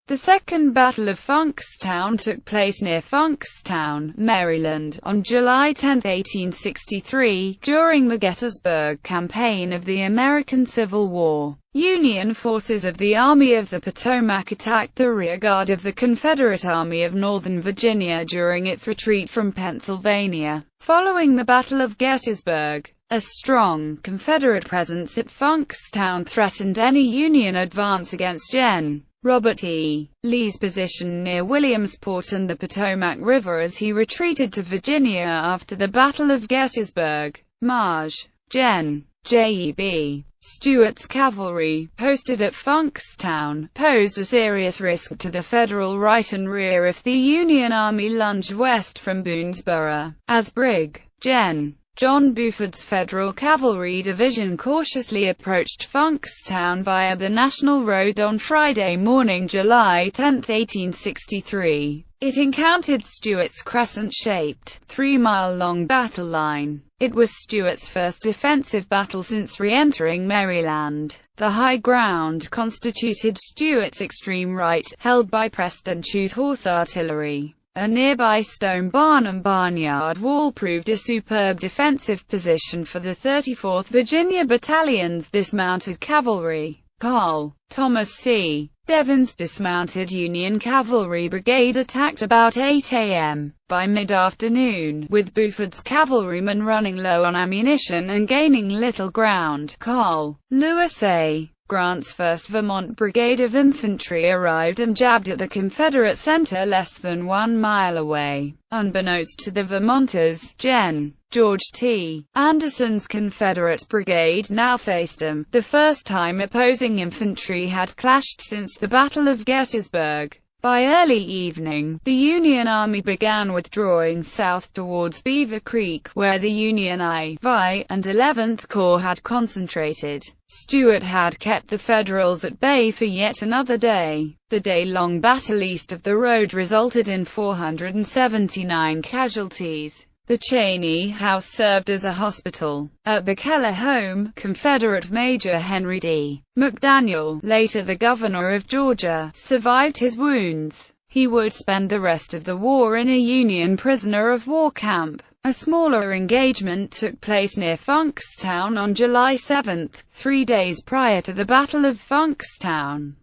The Second Battle of Funkstown took place near Funkstown, Maryland, on July 10, 1863, during the Gettysburg Campaign of the American Civil War. Union forces of the Army of the Potomac attacked the rearguard of the Confederate Army of Northern Virginia during its retreat from Pennsylvania. Following the Battle of Gettysburg, a strong Confederate presence at Funkstown threatened any Union advance against Gen. Robert E. Lee's position near Williamsport and the Potomac River as he retreated to Virginia after the Battle of Gettysburg. Marge. Gen. J.E.B. Stuart's cavalry, posted at Funkstown, posed a serious risk to the Federal right and rear if the Union Army lunged west from Boonesboro. As Brig. Gen. John Buford's Federal Cavalry Division cautiously approached Funkstown via the National Road on Friday morning, July 10, 1863. It encountered Stuart's crescent-shaped, 3-mile-long battle line. It was Stuart's first defensive battle since re-entering Maryland. The high ground constituted Stuart's extreme right, held by Preston Chew's horse artillery. A nearby stone barn and barnyard wall proved a superb defensive position for the 34th Virginia Battalion's dismounted cavalry. Carl Thomas C. Devin's dismounted Union Cavalry Brigade attacked about 8 a.m. By mid-afternoon, with Buford's cavalrymen running low on ammunition and gaining little ground. Carl Lewis A. Grant's 1st Vermont Brigade of Infantry arrived and jabbed at the Confederate center less than 1 mile away. Unbeknownst to the Vermonters, Gen. George T. Anderson's Confederate Brigade now faced him, the first time opposing infantry had clashed since the Battle of Gettysburg. By early evening, the Union Army began withdrawing south towards Beaver Creek, where the Union I, VI, and 11th Corps had concentrated. Stuart had kept the Federals at bay for yet another day. The day-long battle east of the road resulted in 479 casualties. The Cheney House served as a hospital. At the Keller home, Confederate Major Henry D. McDaniel, later the governor of Georgia, survived his wounds. He would spend the rest of the war in a Union prisoner of war camp. A smaller engagement took place near Funkstown on July 7, 3 days prior to the Battle of Funkstown.